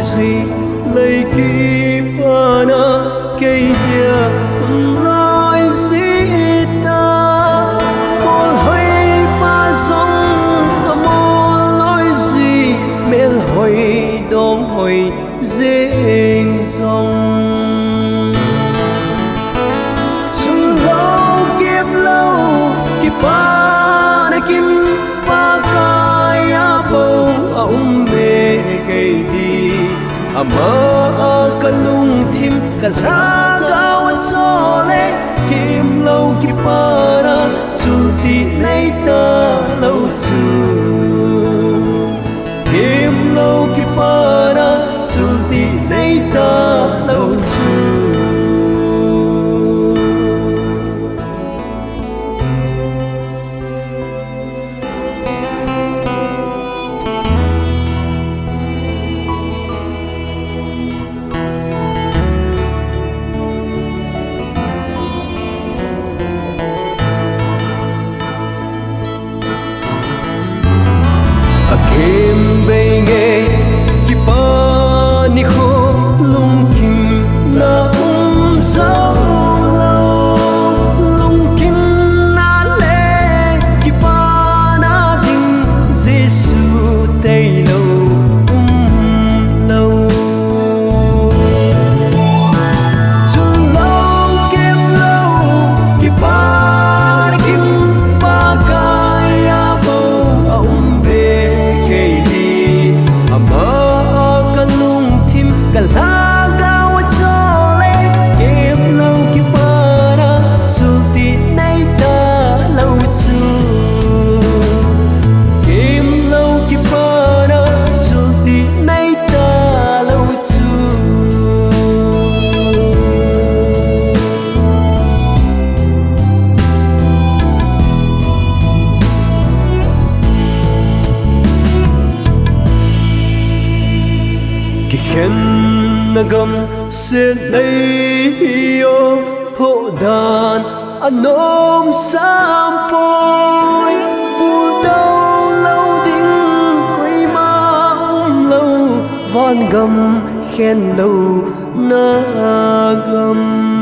gì lấy kịp na cây địa tung nói gì ta một hơi mà sống một nói gì mê hồi đông hồi dễ dòng chung lâu kiếp ba na kim ba kaya bầu ông mê cây đi ama kalung thim kalagaw at sole kim lâu kipara sulti nay ta lâu chu kim lâu kipara sulti nay ta lâu chu kim về nghe ki pa ni kho lung kim na sao lâu lung kim na le ki pa na ding Giêsu tây lâu lâu chung lâu ki pa ni kim pa kaya bầu ông kalagaw at sole kim lâu kipara sulti nay ta lâu chu kim lâu kipara sulti nay ta lâu chu ki khen nagam se lấy yo hộ đàn anom sampoi vu đâu lâu đinh quay ma lâu van gầm khen lâu na gầm